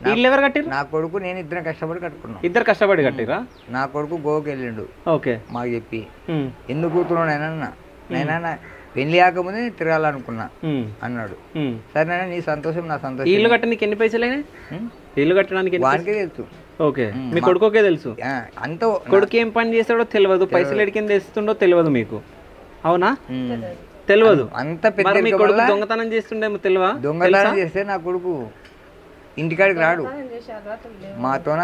వీళ్ళు ఎవరు కట్టిరు? నా కొడుకు నేను ఇద్దరం కష్టపడి కట్టుకున్నాం. ఇద్దరు కష్టపడి కట్టిరా? నా కొడుకు గోవాకి వెళ్ళిండు. ఓకే. మాకు చెప్పి ఎందుకు కూతురు నైనా పెళ్లి కాకముందే తిరగాలనుకున్నా అన్నాడు. సరే నీ సంతోషం నా సంతోషం. ఇల్లు కట్టడానికి ఎన్ని పైసలు అయినా? ఇల్లు కట్టడానికి వానికే తెలుసు. ఓకే. మీ కొడుకోకే తెలుసు. అంత కొడుకు ఏం పని చేస్తాడో తెలియదు, పైసలు ఎడికింద తెస్తుండో తెలియదు మీకు, అవునా? తెలియదు. అంత పెద్ద మీ కొడుకు దొంగతనం చేస్తుండేమో తెలియదా? దొంగతనం చేస్తే నా కొడుకు ఇంటికాడికి రాడు. మాతోన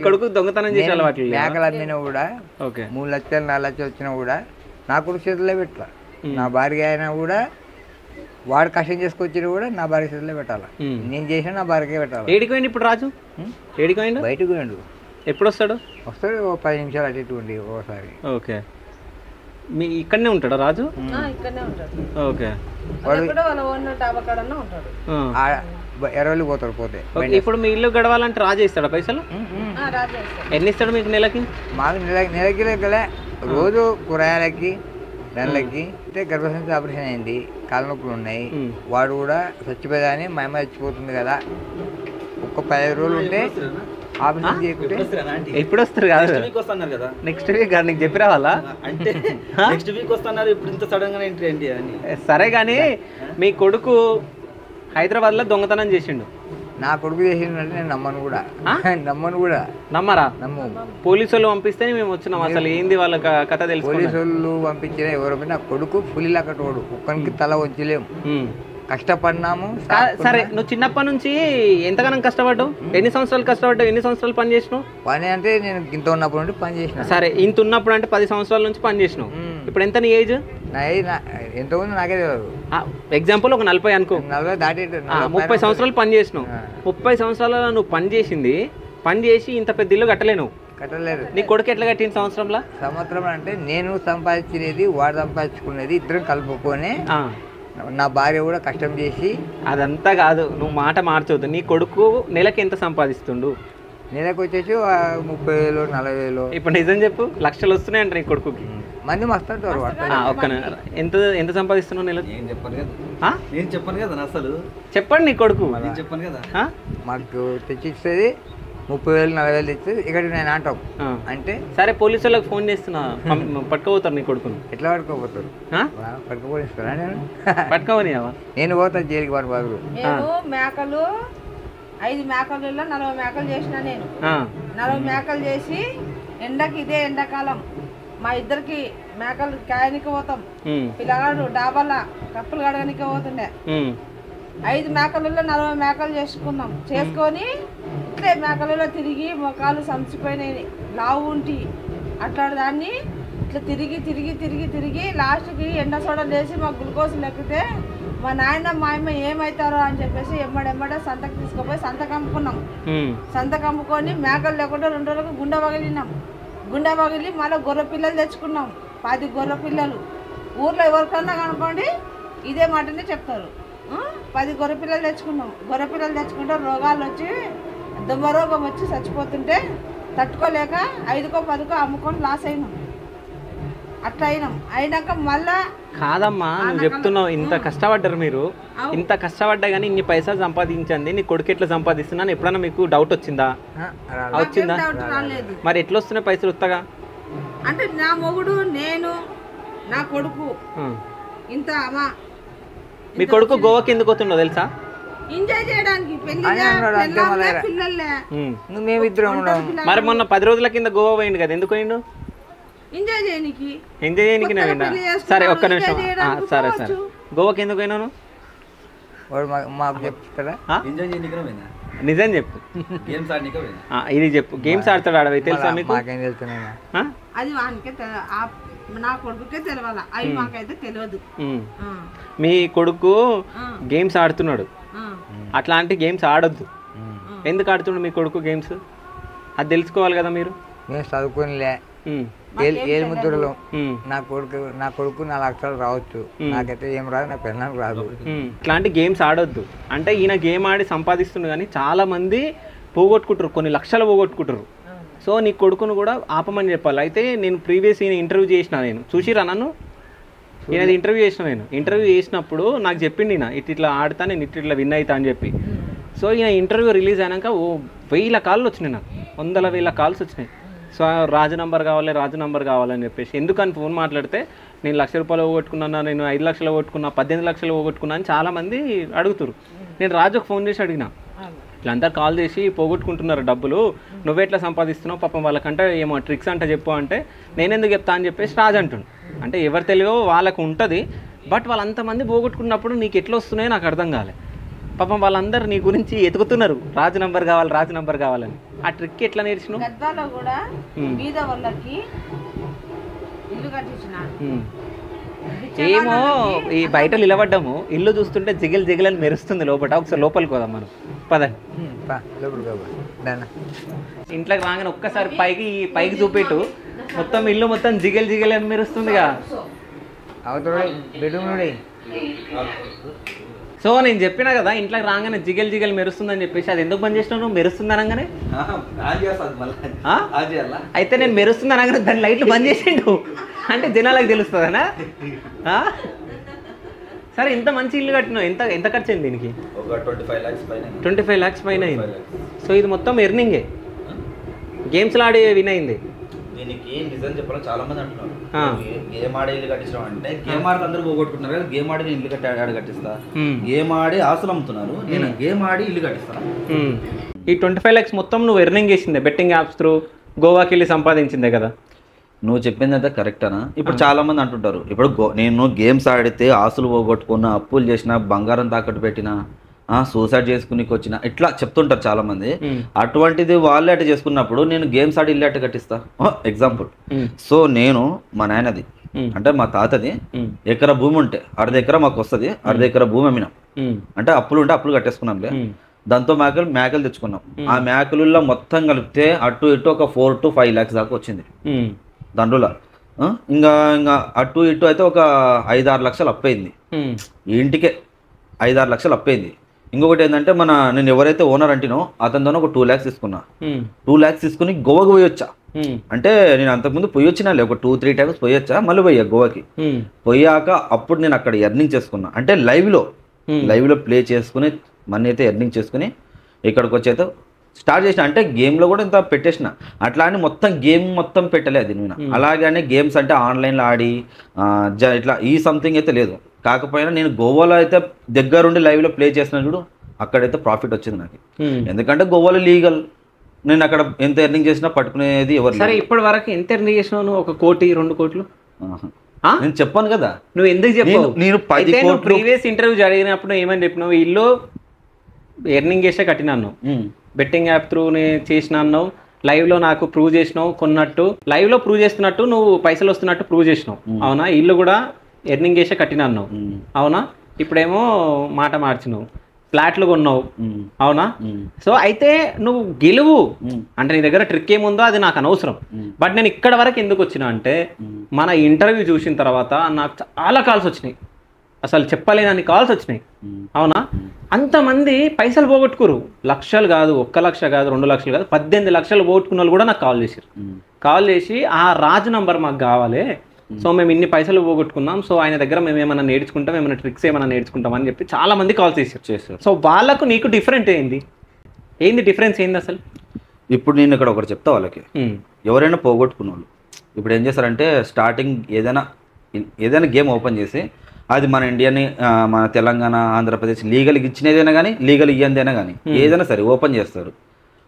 కొడుకు దొంగతనం చేసే అలవాట్లు. మేకలు అమ్మినా కూడా 3 లక్షలు 4 లక్షలు వచ్చినా కూడా నా కొడుకు చేతుల్లో పెట్టాల. నా భార్య అయినా కూడా వాడు కష్టం చేసుకొచ్చినా కూడా నా భార్య చేతుల్లో పెట్టాలా. నేను చేసినా నా భార్యకే పెట్టాలి. ఏడిపోయింది ఇప్పుడు రాజు? ఏడిపోయిండు? బయటకు పోయిండు. ఎప్పుడు వస్తాడు? వస్తాడు 10 నిమిషాలు అటు ఇటు ఉండి ఒకసారి. ఓకే. మీ ఇక్కడనే ఉంటాడా రాజు? ఓకే. ఎర్రవల్లి పోతాడు. పోతే ఇప్పుడు మీ ఇల్లు గడవాలంటే రాజు ఇస్తాడా పైసలు? ఎన్ని ఇస్తాడు మీకు నెలకి? మాకు నెలకి లెక్కలే. రోజు కూరగాయలకి నెలలకి అంటే గర్భసంచి ఆపరేషన్ అయింది, కాళ్ళ నొప్పులు ఉన్నాయి. వాడు కూడా చచ్చిపోయేదాన్ని మా అమ్మ చచ్చిపోతుంది కదా, ఒక్క 15 రోజులు ఉంటే ఆపరేషన్ చేయకుంటే ఎప్పుడు వస్తారు కాదు నెక్స్ట్ వీక్ కాదు నీకు చెప్పి రావాలా? అంటే నెక్స్ట్ వీక్ వస్తున్నారు. ఇప్పుడు ఇంత సడన్ గా ఎంట్రీ ఏంటి అని. సరే కానీ మీ కొడుకు హైదరాబాద్ లో దొంగతనం చేసిండు. నా కొడుకు చేసిందంటే నేను నమ్మను కూడా. నమ్మరా? నమ్ము. పోలీసు వాళ్ళు పంపిస్తే మేము వచ్చినాం. అసలు ఏంది వాళ్ళ కథ తెలుసు. పోలీసు వాళ్ళు పంపించిన ఎవరు నా కొడుకు పులిలాగా తోడు, ఒక్కరికి తల వంచలేము. కష్టపడినాము. సరే నువ్వు చిన్నప్పటి నుంచి ఎంతగానో కష్టపడ్డావు? ఎన్ని సంవత్సరాలు కష్టపడ్డావు? ఎన్ని సంవత్సరాలు పని చేసినావు? పని అంటే నేను ఇంత ఉన్నప్పుడు నుండి పని చేసిన. సరే ఇంత ఉన్నప్పుడు అంటే 10 సంవత్సరాల నుంచి పని చేసినావు. ఇప్పుడు ఎంత నీ ఏజ్? నా ఏజ్ ఎంత ఉంది నాకే తెలియదు. ఎగ్జాంపుల్ ఒక 40 అనుకో. 40 దాటి 30 సంవత్సరాలు పని చేసినావు. 30 సంవత్సరాలలో నువ్వు పని చేసి ఇంత పెద్ద ఇల్లు కట్టలేను. కట్టలేదు. నీ కొడుకు ఎట్లా కట్టింది సంవత్సరంలో? సంవత్సరం అంటే నేను సంపాదించినది వాడు సంపాదించుకునేది ఇద్దరం కలుపుకొని, నా భార్య కూడా కష్టం చేసి. అదంతా కాదు, నువ్వు మాట మార్చవద్దు. నీ కొడుకు నెలకి ఎంత సంపాదిస్తుండు? నెలకు వచ్చేసి 30,000 40,000. ఇప్పుడు నిజం చెప్పు, లక్షలు వస్తున్నాయంట నీ కొడుకుకి. మంది మస్తుంటారు. ఎంత సంపాదిస్తున్నావు నెలకు? నేను చెప్పను కదా అసలు. చెప్పండి నీ కొడుకు. చెప్పను కదా. మాకు తెచ్చిస్తుంది 30,000 40,000 తెచ్చి ఇక్కడ నేను అంటాం అంటే. సరే పోలీసు వాళ్ళకి ఫోన్ చేస్తున్నా, పట్టుకోపోతారు నీ కొడుకును. ఎట్లా పట్టుకోపోతారు? పట్టుకోపోయిస్తారా? నేను పట్టుకోవనియావా? నేను పోతాను జైలుకి. వారి బాగులు మేకలు 5 మేకలలో 40 మేకలు చేసిన నేను. 40 మేకలు చేసి ఎండకి, ఇదే ఎండాకాలం మా ఇద్దరికి మేకలు కాయనికి పోతాం. పిల్లగాడు డాబాల కప్పులు కడగనికి పోతుండే. 5 మేకలలో 40 మేకలు చేసుకొని ఇట్లే మేకలలో తిరిగి మొఖాలు సంచిపోయినాయి, లావు ఉంటి అట్లా దాన్ని ఇట్లా తిరిగి లాస్ట్కి ఎండ సోడలు వేసి మా గ్లూకోజ్ లెక్కితే మా నాయన మా అమ్మ ఏమవుతారో అని చెప్పేసి ఎమ్మడెమ్మడే సంతకు తీసుకుపోయి సంతకు అమ్ముకున్నాం. సంతకు అమ్ముకొని మేకలు లేకుండా 2 రోజులకు గుండె పగిలి మళ్ళీ గొర్రె పిల్లలు తెచ్చుకున్నాం. 10 గొర్రె పిల్లలు. ఊర్లో ఎవరికన్నా కనుకోండి ఇదే మాటనే చెప్తారు. 10 గొర్రె పిల్లలు తెచ్చుకున్నాం. గొర్రె పిల్లలు తెచ్చుకుంటే రోగాలు వచ్చి దుమ్మ రోగం వచ్చి చచ్చిపోతుంటే తట్టుకోలేక 5కో 10కో అమ్ముకొని లాస్ అయినాం. అట్లా అయినాక మళ్ళా. కాదమ్మా, నువ్వు చెప్తున్నావు ఇంత కష్టపడ్డారు మీరు, ఇంత కష్టపడ్డా కానీ ఇన్ని పైసలు సంపాదించండి, నీ కొడుకు ఎట్లా సంపాదిస్తున్నాను ఎప్పుడన్నా మీకు డౌట్ వచ్చిందా? మరి ఎట్లా వస్తున్నాయి పైసలు ఉత్తగా? అంటే నా మొగుడు, నేను, నా కొడుకు ఇంత. మీ కొడుకు గోవాకి ఎందుకు వస్తుండో తెలుసా? ఎంజాయ్ చేయడానికి. మరి మొన్న 10 రోజుల కింద గోవా పోయిండు కదా, ఎందుకు పోయిండు? ఎంజాయ్ చేయడానికి. సరే ఒక్క నిమిషం. సరే గోవాకి ఎందుకు పోయినాను? మాకు చెప్తారా? నిజం చెప్పు. ఇది చెప్పు. గేమ్స్ ఆడతాడు ఆడవి తెలుసా మీకు? అది వానికే నా కొడుకుకే తెలియాలి, అవి మాకైతే తెలియదు. మీ కొడుకు గేమ్స్ ఆడుతున్నాడు, అట్లాంటి గేమ్స్ ఆడొద్దు. ఎందుకు ఆడుతున్నాడు మీ కొడుకు గేమ్స్? అది తెలుసుకోవాలి కదా మీరు. మేము చదువుకోనిలే, ఏముద్దురులో. నా కొడుకు 4 లక్షలు రావచ్చు, నాకైతే ఏం రాదు, నా పెళ్ళానికి రాదు. ఇట్లాంటి గేమ్స్ ఆడొద్దు. అంటే ఈయన గేమ్ ఆడి సంపాదిస్తుంది కానీ చాలా మంది పోగొట్టుకుంటారు, కొన్ని లక్షలు పోగొట్టుకుంటారు. సో నీ కొడుకును కూడా ఆపమని చెప్పాలి. అయితే నేను ప్రీవియస్ ఈయన ఇంటర్వ్యూ చేసిన, నేను చూసిరా నన్ను? ఈయనది ఇంటర్వ్యూ చేసిన. నేను ఇంటర్వ్యూ చేసినప్పుడు నాకు చెప్పింది ఈయన ఇట్లా ఆడతా, నేను ఇట్లా విన్ అవుతా అని చెప్పి. సో ఈయన ఇంటర్వ్యూ రిలీజ్ అయినాక 1000 కాల్లు వచ్చినాయి, నాకు 100,000 కాల్స్ వచ్చినాయి. సో రాజు నంబర్ కావాలని చెప్పేసి. ఎందుకని ఫోన్ మాట్లాడితే నేను 1,00,000 రూపాయలు పోగొట్టుకున్నా, నేను 5 లక్షలు పోగొట్టుకున్నా, 18 లక్షలు పోగొట్టుకున్నా అని చాలామంది అడుగుతారు. నేను రాజుకు ఫోన్ చేసి అడిగిన, ఇట్లంతా కాల్ చేసి పోగొట్టుకుంటున్నారు డబ్బులు, నువ్వెట్లా సంపాదిస్తున్నావు, పాపం వాళ్ళకంటే ఏమో ట్రిక్స్ అంటే చెప్పు అంటే నేనెందుకు చెప్తా అని చెప్పేసి రాజు అంటుండు. అంటే ఎవరు తెలియో వాళ్ళకు ఉంటుంది, బట్ వాళ్ళంతమంది పోగొట్టుకున్నప్పుడు నీకు ఎట్లా వస్తున్నాయో నాకు అర్థం కాలే. పాపం వాళ్ళందరూ నీ గురించి ఎతుకుతున్నారు, రాజు నంబర్ కావాలని. ఆ ట్రిక్ ఎట్లా నేర్చినావు? గద్వాలో కూడా బీద వాళ్ళకి ఇల్లు కట్టించినాడు. ఏమో ఈ బయట నిలబడ్డాము, ఇల్లు చూస్తుంటే జిగిల్ అని మెరుస్తుంది లోపల. ఒకసారి లోపలికి పోదాం మనం, పద. ఇంట్లోకి రాగానే ఒక్కసారి పైకి చూపెట్టు, మొత్తం ఇల్లు మొత్తం జిగిల్ అని మెరుస్తుందిగా. సో నేను చెప్పినా కదా ఇంట్లోకి రాగానే జిగల్ మెరుస్తుందని చెప్పేసి, అది ఎందుకు బంద్ చేసినావు నువ్వు? మెరుస్తుంది అనగానే అయితే నేను మెరుస్తుంది అనగానే దాని లైట్లు బంద్ చేసిండు అంటే జనాలకు తెలుస్తుందనా? సరే, ఇంత మంచి ఇల్లు కట్టినావు, ఎంత ఖర్చు అయింది దీనికి? 25 lakhs పైన అయింది. సో ఇది మొత్తం ఎర్నింగే, గేమ్స్లో ఆడి విన్ అయింది. దీనికి నిజం చెప్పాలి, చాలా మంది అంటున్నారు గేమ్ ఆడే ఇల్లు కట్టించడం అంటే, గేమ్ ఆడి అందరూ పోగొట్టుకుంటున్నారు కదా, గేమ్ ఆడి నేను ఇల్లు కట్టిస్తా, గేమ్ ఆడి ఆస్తులు అమ్ముతున్నారు, నేను గేమ్ ఆడి ఇల్లు కట్టిస్తాను. ఈ 25 lakhs మొత్తం నువ్వు ఎర్నింగ్ చేసిందే, బెట్టింగ్ యాప్స్ త్రూ గోవాకి వెళ్ళి సంపాదించిందే కదా? నువ్వు చెప్పింది అయితే కరెక్టనా? ఇప్పుడు చాలా మంది అంటుంటారు, ఇప్పుడు నేను గేమ్స్ ఆడితే ఆస్తులు పోగొట్టుకున్నా, అప్పులు చేసిన, బంగారం తాకట్టు పెట్టినా, సూసైడ్ చేసుకునికి వచ్చిన, ఇట్లా చెప్తుంటారు చాలా మంది. అటువంటిది వాళ్ళే అటు చేసుకున్నప్పుడు నేను గేమ్స్ ఆడి ఇల్లు అట్ట కట్టిస్తా. ఎగ్జాంపుల్, సో నేను మా నాయనది అంటే మా తాతది ఎకరా భూమి ఉంటే 1/2 ఎకరా మాకు వస్తుంది, 1/2 ఎకరా భూమి అమ్మినాం. అంటే అప్పులు ఉంటే అప్పులు కట్టేసుకున్నాంలే. దాంతో మేకలు తెచ్చుకున్నాం. ఆ మేకలలో మొత్తం కలిపితే అటు ఇటు ఒక 4 to 5 lakhs దాకా వచ్చింది దండుల. ఇంకా అటు ఇటు అయితే ఒక 5-6 లక్షలు అప్పయింది, ఇంటికే 5-6 లక్షలు అప్పయింది. ఇంకొకటి ఏంటంటే నేను ఎవరైతే ఓనర్ అంటేనో అతనితో ఒక 2 lakhs తీసుకున్నా. 2 lakhs తీసుకుని గోవాకి పోయొచ్చా. అంటే నేను అంతకుముందు పోయొచ్చినా ఒక 2-3 times పోయొచ్చా, మళ్ళీ పోయా గోవాకి. పోయాక అప్పుడు నేను అక్కడ ఎర్నింగ్ చేసుకున్నా, అంటే లైవ్లో ప్లే చేసుకుని మనీ అయితే ఎర్నింగ్ చేసుకుని ఇక్కడికి వచ్చి అయితే స్టార్ట్ చేసిన. అంటే గేమ్లో కూడా ఇంత పెట్టేసిన, అట్లా అని మొత్తం గేమ్ మొత్తం పెట్టలేదు నేను. అలాగనే గేమ్స్ అంటే ఆన్లైన్లో ఆడి ఇట్లా ఈ సంథింగ్ అయితే లేదు. కాకపోయినా నేను గోవాలో అయితే దగ్గరుండి లైవ్లో ప్లే చేసిన చూడు, అక్కడైతే ప్రాఫిట్ వచ్చింది నాకు. ఎందుకంటే గోవాలో లీగల్, నేను అక్కడ ఎంత ఎర్నింగ్ చేసినా పట్టుకునేది ఎవరు. సరే, ఇప్పటి వరకు ఎంత ఎర్నింగ్ చేసినావు నువ్వు? 1 కోటి 2 కోట్లు? నేను చెప్పాను కదా. నువ్వు ఎందుకు చెప్పావు? నేను 10 కోట్లు ప్రీవియస్ ఇంటర్వ్యూ జరిగినప్పుడు ఏమని చెప్పినావు? ఇల్లు ఎర్నింగ్ చేసే కట్టినాను, బెట్టింగ్ యాప్ త్రూ చేసిన అన్నావు, లైవ్లో నాకు ప్రూవ్ చేసినావు, కొన్నట్టు లైవ్లో ప్రూవ్ చేస్తున్నట్టు, నువ్వు పైసలు వస్తున్నట్టు ప్రూవ్ చేసినావు, అవునా? ఇల్లు కూడా ఎర్నింగ్ చేసే కట్టినా అన్నావు, అవునా? ఇప్పుడేమో మాట మార్చినావు, ఫ్లాట్లు కొన్నావు, అవునా? సో అయితే నువ్వు గెలువు అంటే నీ దగ్గర ట్రిక్ ఏముందో అది నాకు అనవసరం. బట్ నేను ఇక్కడ వరకు ఎందుకు వచ్చినా అంటే, మన ఇంటర్వ్యూ చూసిన తర్వాత నాకు చాలా కాల్స్ వచ్చినాయి, అసలు చెప్పలేనన్ని కాల్స్ వచ్చినాయి, అవునా? అంతమంది పైసలు పోగొట్టుకోరు, లక్షలు కాదు, 1 లక్ష కాదు, 2 లక్షలు కాదు, 18 లక్షలు పోగొట్టుకున్న వాళ్ళు కూడా నాకు కాల్ చేశారు. కాల్ చేసి ఆ రాజు నంబర్ మాకు కావాలి, సో మేము ఇన్ని పైసలు పోగొట్టుకున్నాం, సో ఆయన దగ్గర మేము ఏమైనా నేర్చుకుంటాం, ఏమైనా ట్రిక్స్ ఏమైనా నేర్చుకుంటాం అని చెప్పి చాలా మంది కాల్ చేశారు. సో వాళ్ళకు నీకు డిఫరెంట్ ఏంది డిఫరెన్స్ ఏంది అసలు? ఇప్పుడు నేను ఇక్కడ ఒకటి చెప్తా వాళ్ళకి, ఎవరైనా పోగొట్టుకున్న వాళ్ళు ఇప్పుడు ఏం చేస్తారంటే, స్టార్టింగ్ ఏదైనా గేమ్ ఓపెన్ చేసి, అది మన ఇండియాని, మన తెలంగాణ, ఆంధ్రప్రదేశ్ లీగల్కి ఇచ్చినదైనా కానీ, లీగల్ ఇయ్యందైనా కానీ, ఏదైనా సరే ఓపెన్ చేస్తారు.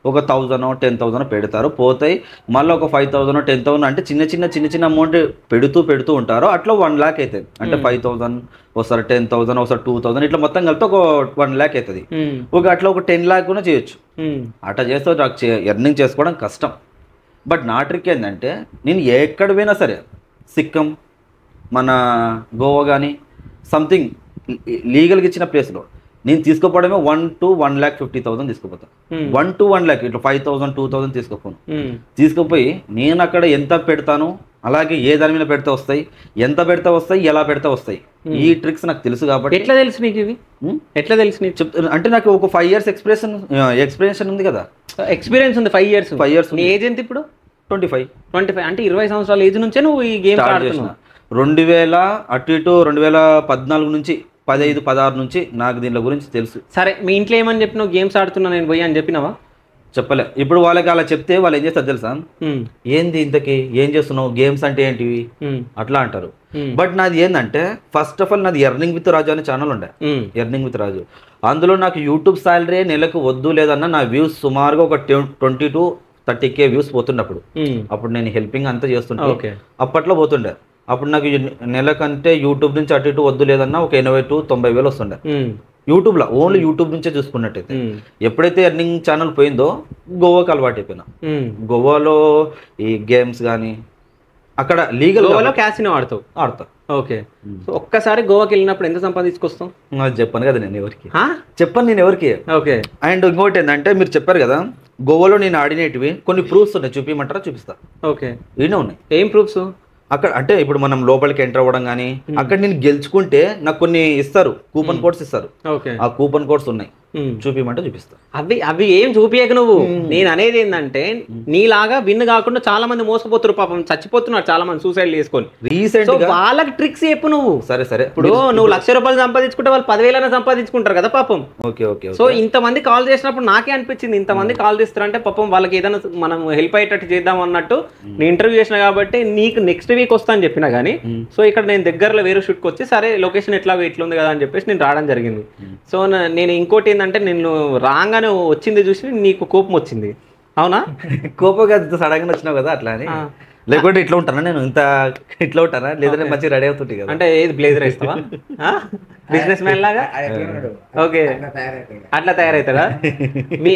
ఒక 1000 10,000 పెడతారు, పోతాయి. మళ్ళీ ఒక 5,000 10,000 అంటే చిన్న అమౌంట్ పెడుతూ ఉంటారు. అట్లా 1 lakh అవుతుంది. అంటే 5,000 ఒకసారి 10,000 ఒకసారి 2,000 ఇట్లా మొత్తం కలిపితే ఒక 1 lakh అవుతుంది. అట్లా ఒక 10 lakh కూడా చేయొచ్చు. అట్లా చేస్తే నాకు ఎర్నింగ్ చేసుకోవడం కష్టం. బట్ నా ట్రిక్ ఏంటంటే, నేను ఎక్కడ పోయినా సరే, సిక్కం, మన గోవా కానీ సంథింగ్ లీగల్గా ఇచ్చిన ప్లేస్లో నేను తీసుకోపోవడమే 1 to 1,50,000 తీసుకుపోతాను. 1 to 1 lakh, ఇట్లా 5,000 2,000 తీసుకోపోను. తీసుకుపోయి నేను అక్కడ ఎంత పెడతాను, అలాగే ఏ దాని మీద పెడితే వస్తాయి, ఎంత పెడితే వస్తాయి, ఎలా పెడితే వస్తాయి, ఈ ట్రిక్స్ నాకు తెలుసు. కాబట్టి ఎట్లా తెలుసు నీకు ఇవి? ఎట్లా తెలుసు నీకు? అంటే నాకు ఒక 5 years ఎక్స్పీరియన్స్ ఉంది కదా. ఎక్స్పీరియన్స్ ఉంది 5 years. నీ ఏజ్ ఎంత ఇప్పుడు? 25 అంటే 20 సంవత్సరాల ఏజ్ నుంచే నువ్వు ఈ గేమ్ ఆడుతున్నావు. 2014 నుంచి 15, 16 నుంచి నాకు దీని గురించి తెలుసు. సరే మీ ఇంట్లో ఏమని చెప్పినావు? గేమ్స్ ఆడుతున్నా నేను పోయి అని చెప్పినావా? చెప్పలే. ఇప్పుడు వాళ్ళకి అలా చెప్తే వాళ్ళు ఏం చేస్తారు తెలుసా, ఏంది ఇంతకి ఏం చేస్తున్నావు, గేమ్స్ అంటే ఏంటివి అట్లా అంటారు. బట్ నాది ఏంటంటే ఫస్ట్ ఆఫ్ ఆల్ నాది ఎర్నింగ్ విత్ రాజు అనే ఛానల్ ఉండే, ఎర్నింగ్ విత్ రాజు. అందులో నాకు యూట్యూబ్ సాలరీ నెలకు వద్దు లేదన్నా నా వ్యూస్ సుమారుగా ఒక 20 to 30K వ్యూస్ పోతున్నప్పుడు. అప్పుడు నేను హెల్పింగ్ అంతా చేస్తుంటే అప్పట్లో పోతుండే. అప్పుడు నాకు నెలకంటే యూట్యూబ్ నుంచి అటు ఇటు వద్దు లేదన్నా ఒక 80 to 90 వేలు వస్తుండే యూట్యూబ్లో. ఓన్లీ యూట్యూబ్ నుంచే చూసుకున్నట్టయితే. ఎప్పుడైతే ఎర్నింగ్ ఛానల్ పోయిందో గోవాకి అలవాటు అయిపోయినా. గోవాలో ఈ గేమ్స్ కానీ అక్కడ లీగల్ క్యాసినో ఆడతా. ఓకే. ఒక్కసారి గోవాకి వెళ్ళినప్పుడు ఎంత సంపాదించుకొస్తాం? చెప్పాను కదా నేను ఎవరికి చెప్పాను. ఓకే. అండ్ ఇంకోటి ఏంటంటే మీరు చెప్పారు కదా గోవాలో నేను ఆడినవి కొన్ని ప్రూఫ్స్ ఉన్నాయి, చూపించమంటారా? చూపిస్తా. ఓకే. ఈయన ఉన్నాయి. ఏం ప్రూఫ్స్? అక్కడ అంటే ఇప్పుడు మనం లోపలికి ఎంటర్ అవ్వడం కానీ అక్కడ నేను గెలుచుకుంటే నాకు కొన్ని ఇస్తారు, కూపన్ కోడ్స్ ఇస్తారు. ఆ కూపన్ కోడ్స్ ఉన్నాయి, చూపిమంటే చూపిస్తా. అవి ఏం చూపియక నువ్వు. నేను అనేది ఏంటంటే నీలాగా విన్ కాకుండా చాలా మంది మోసపోతున్నారు, పాపం చచ్చిపోతున్నారు చాలా మంది సూసైడ్ చేసుకొని. రీసెంట్ వాళ్ళకి ట్రిక్స్ చెప్పు నువ్వు. సరే ఇప్పుడు నువ్వు ₹1,00,000 సంపాదించుకుంటే వాళ్ళు 10,000 సంపాదించుకుంటారు కదా పాపం. ఓకే. సో ఇంతమంది కాల్ చేసినప్పుడు నాకే అనిపించింది ఇంతమంది కాల్ చేస్తారంటే పాపం వాళ్ళకి ఏదైనా మనం హెల్ప్ అయ్యేటట్టు చేద్దాం అన్నట్టు నేను ఇంటర్వ్యూ చేసిన కాబట్టి నీకు నెక్స్ట్ వీక్ వస్తా అని చెప్పినా కానీ సో ఇక్కడ నేను దగ్గరలో వేరే షూట్కి వచ్చి సరే లొకేషన్ ఎట్లా ఉంది కదా అని చెప్పేసి నేను రావడం జరిగింది. సో నేను ఇంకోటి ఏంటంటే నేను రాగానే వచ్చింది చూసి నీకు కోపం వచ్చింది, అవునా? కోపం కాదు, సడన్గా వచ్చినావు కదా అట్లా అని. లేకుంటే ఇట్లా ఉంటానా నేను, ఇంత ఇట్లా ఉంటానా? లేదంటే మంచిగా రెడీ అవుతుంది కదా. అంటే ఏది బ్లేజర్ వేస్తావా బిజినెస్ మ్యాన్ లాగా? ఓకే, అట్లా తయారవుతాడా? మీ